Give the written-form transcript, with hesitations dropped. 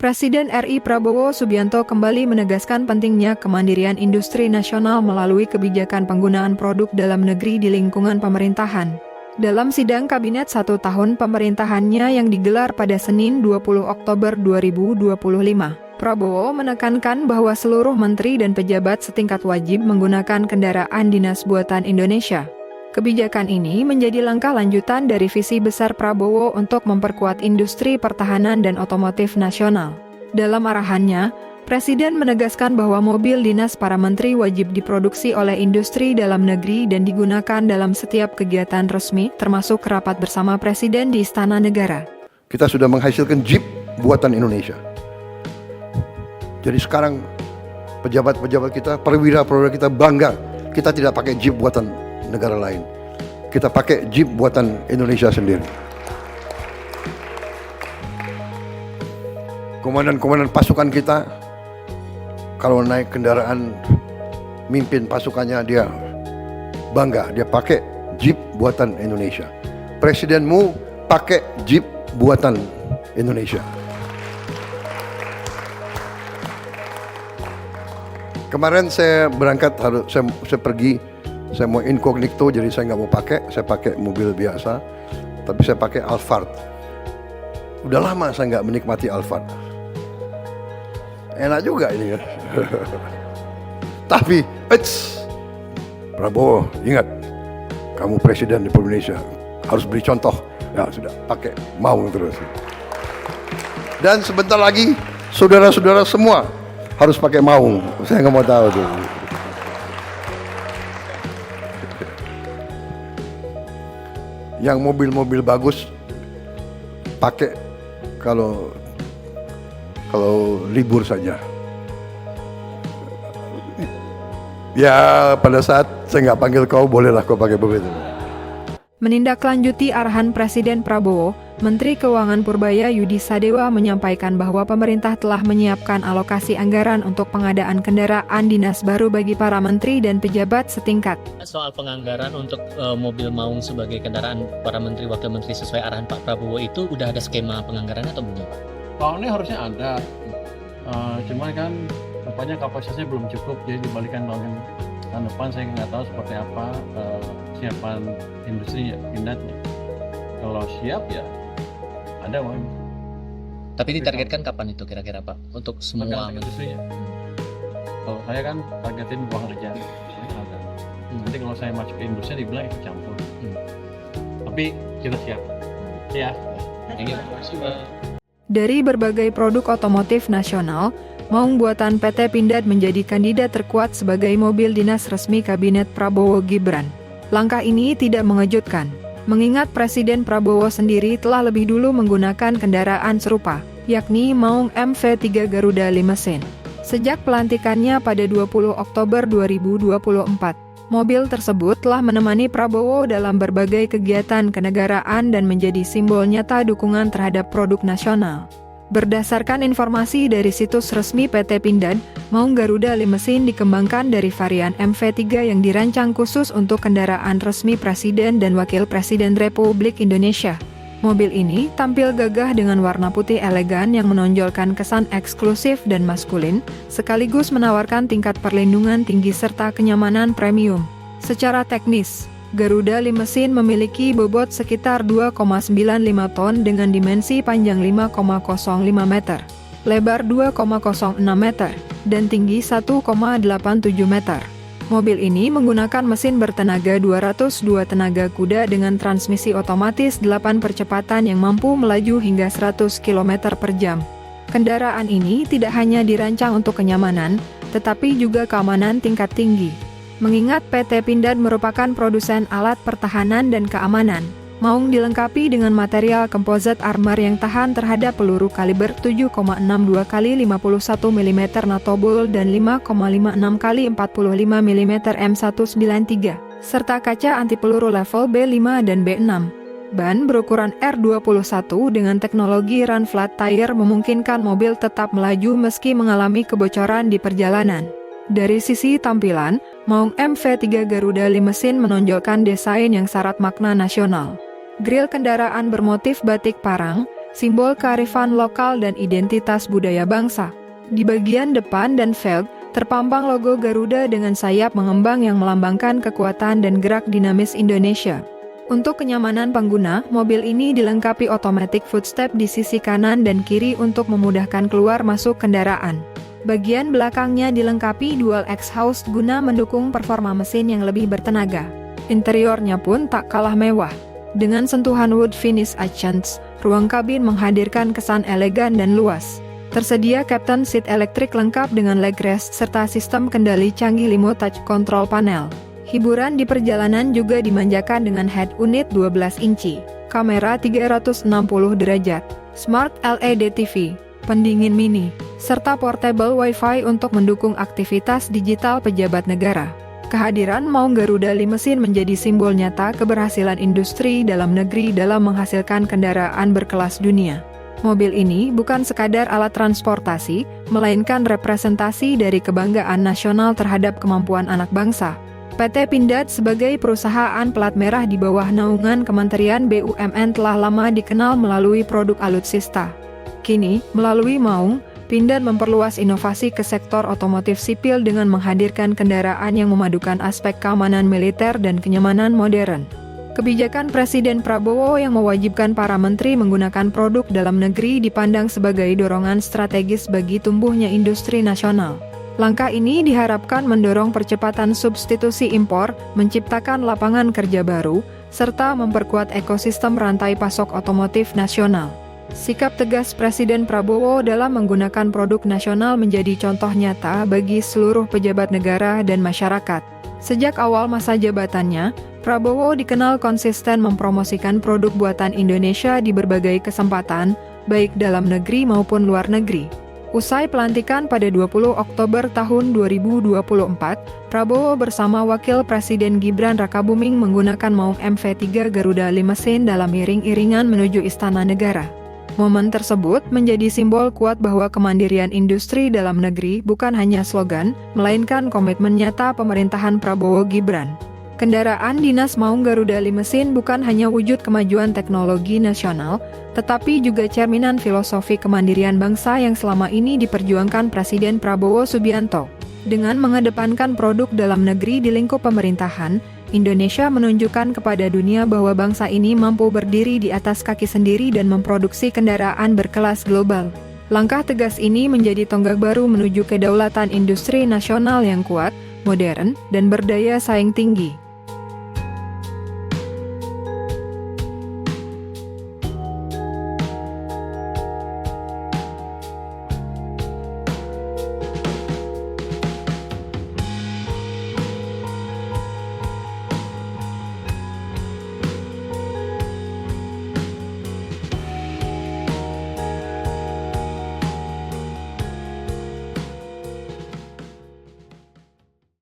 Presiden RI Prabowo Subianto kembali menegaskan pentingnya kemandirian industri nasional melalui kebijakan penggunaan produk dalam negeri di lingkungan pemerintahan. Dalam sidang Kabinet 1 tahun pemerintahannya yang digelar pada Senin 20 Oktober 2025, Prabowo menekankan bahwa seluruh menteri dan pejabat setingkat wajib menggunakan kendaraan dinas buatan Indonesia. Kebijakan ini menjadi langkah lanjutan dari visi besar Prabowo untuk memperkuat industri pertahanan dan otomotif nasional. Dalam arahannya, Presiden menegaskan bahwa mobil dinas para menteri wajib diproduksi oleh industri dalam negeri dan digunakan dalam setiap kegiatan resmi, termasuk rapat bersama Presiden di Istana Negara. Kita sudah menghasilkan Jeep buatan Indonesia. Jadi sekarang pejabat-pejabat kita, perwira-perwira kita bangga, kita tidak pakai Jeep buatan negara lain. Kita pakai Jeep buatan Indonesia sendiri. Komandan-komandan pasukan kita kalau naik kendaraan mimpin pasukannya dia bangga, dia pakai Jeep buatan Indonesia. Presidenmu pakai Jeep buatan Indonesia. Kemarin saya berangkat, saya pergi, saya mau incognito, jadi saya nggak mau pakai, saya pakai mobil biasa, tapi saya pakai Alphard. Udah lama saya nggak menikmati Alphard. Enak juga ini ya. Tapi, Prabowo, ingat, kamu presiden di Indonesia, harus beri contoh. Ya sudah, pakai Maung terus. Dan sebentar lagi, saudara-saudara semua harus pakai Maung. Saya nggak mau tahu tuh. Yang mobil-mobil bagus pakai kalau libur saja. Ya pada saat saya nggak panggil kau, bolehlah kau pakai begitu. Menindaklanjuti arahan Presiden Prabowo, Menteri Keuangan Purbaya Yudi Sadewa menyampaikan bahwa pemerintah telah menyiapkan alokasi anggaran untuk pengadaan kendaraan dinas baru bagi para menteri dan pejabat setingkat. Soal penganggaran untuk mobil Maung sebagai kendaraan para menteri wakil menteri sesuai arahan Pak Prabowo itu udah ada skema penganggaran atau belum? Tahun ini harusnya ada, cuman kan rupanya kapasitasnya belum cukup, jadi dibalikan tahun depan. Saya nggak tahu seperti apa siapan industri pindahnya. Kalau siap ya ada uang. Tapi ditargetkan kapan itu kira-kira Pak untuk semua industrinya? Kalau saya kan targetin uang kerja. Nanti kalau saya masuk ke industri dibilang itu campur. Tapi kita siap. Ya. Dari berbagai produk otomotif nasional, Maung buatan PT Pindad menjadi kandidat terkuat sebagai mobil dinas resmi Kabinet Prabowo Gibran. Langkah ini tidak mengejutkan, mengingat Presiden Prabowo sendiri telah lebih dulu menggunakan kendaraan serupa, yakni Maung MV3 Garuda Limousine. Sejak pelantikannya pada 20 Oktober 2024, mobil tersebut telah menemani Prabowo dalam berbagai kegiatan kenegaraan dan menjadi simbol nyata dukungan terhadap produk nasional. Berdasarkan informasi dari situs resmi PT Pindad, Maung Garuda Limousine dikembangkan dari varian MV3 yang dirancang khusus untuk kendaraan resmi Presiden dan Wakil Presiden Republik Indonesia. Mobil ini tampil gagah dengan warna putih elegan yang menonjolkan kesan eksklusif dan maskulin, sekaligus menawarkan tingkat perlindungan tinggi serta kenyamanan premium. Secara teknis, Garuda Limousine memiliki bobot sekitar 2,95 ton dengan dimensi panjang 5,05 meter, lebar 2,06 meter, dan tinggi 1,87 meter. Mobil ini menggunakan mesin bertenaga 202 tenaga kuda dengan transmisi otomatis 8 percepatan yang mampu melaju hingga 100 km per jam. Kendaraan ini tidak hanya dirancang untuk kenyamanan, tetapi juga keamanan tingkat tinggi. Mengingat PT Pindad merupakan produsen alat pertahanan dan keamanan, Maung dilengkapi dengan material composite armor yang tahan terhadap peluru kaliber 7,62 x 51 mm Natobul dan 5,56 x 45 mm M193, serta kaca anti peluru level B5 dan B6. Ban berukuran R21 dengan teknologi run flat tire memungkinkan mobil tetap melaju meski mengalami kebocoran di perjalanan. Dari sisi tampilan, Maung MV3 Garuda Limousine menonjolkan desain yang syarat makna nasional. Grill kendaraan bermotif batik parang, simbol kearifan lokal dan identitas budaya bangsa. Di bagian depan dan velg, terpampang logo Garuda dengan sayap mengembang yang melambangkan kekuatan dan gerak dinamis Indonesia. Untuk kenyamanan pengguna, mobil ini dilengkapi automatic footstep di sisi kanan dan kiri untuk memudahkan keluar masuk kendaraan. Bagian belakangnya dilengkapi dual exhaust guna mendukung performa mesin yang lebih bertenaga. Interiornya pun tak kalah mewah. Dengan sentuhan wood finish accents, ruang kabin menghadirkan kesan elegan dan luas. Tersedia captain seat elektrik lengkap dengan leg rest serta sistem kendali canggih limo touch control panel. Hiburan di perjalanan juga dimanjakan dengan head unit 12 inci, kamera 360 derajat, smart LED TV, pendingin mini, serta portable Wi-Fi untuk mendukung aktivitas digital pejabat negara. Kehadiran maung Garuda Limousine menjadi simbol nyata keberhasilan industri dalam negeri dalam menghasilkan kendaraan berkelas dunia. Mobil ini bukan sekadar alat transportasi, melainkan representasi dari kebanggaan nasional terhadap kemampuan anak bangsa. PT Pindad sebagai perusahaan pelat merah di bawah naungan Kementerian BUMN telah lama dikenal melalui produk alutsista. Kini, melalui Maung, Pindad memperluas inovasi ke sektor otomotif sipil dengan menghadirkan kendaraan yang memadukan aspek keamanan militer dan kenyamanan modern. Kebijakan Presiden Prabowo yang mewajibkan para menteri menggunakan produk dalam negeri dipandang sebagai dorongan strategis bagi tumbuhnya industri nasional. Langkah ini diharapkan mendorong percepatan substitusi impor, menciptakan lapangan kerja baru, serta memperkuat ekosistem rantai pasok otomotif nasional. Sikap tegas Presiden Prabowo dalam menggunakan produk nasional menjadi contoh nyata bagi seluruh pejabat negara dan masyarakat. Sejak awal masa jabatannya, Prabowo dikenal konsisten mempromosikan produk buatan Indonesia di berbagai kesempatan, baik dalam negeri maupun luar negeri. Usai pelantikan pada 20 Oktober tahun 2024, Prabowo bersama Wakil Presiden Gibran Rakabuming menggunakan maung MV3 Garuda Limousine dalam iring-iringan menuju Istana Negara. Momen tersebut menjadi simbol kuat bahwa kemandirian industri dalam negeri bukan hanya slogan, melainkan komitmen nyata pemerintahan Prabowo Gibran. Kendaraan dinas maung Garuda Limousine bukan hanya wujud kemajuan teknologi nasional, tetapi juga cerminan filosofi kemandirian bangsa yang selama ini diperjuangkan Presiden Prabowo Subianto. Dengan mengedepankan produk dalam negeri di lingkup pemerintahan, Indonesia menunjukkan kepada dunia bahwa bangsa ini mampu berdiri di atas kaki sendiri dan memproduksi kendaraan berkelas global. Langkah tegas ini menjadi tonggak baru menuju kedaulatan industri nasional yang kuat, modern, dan berdaya saing tinggi.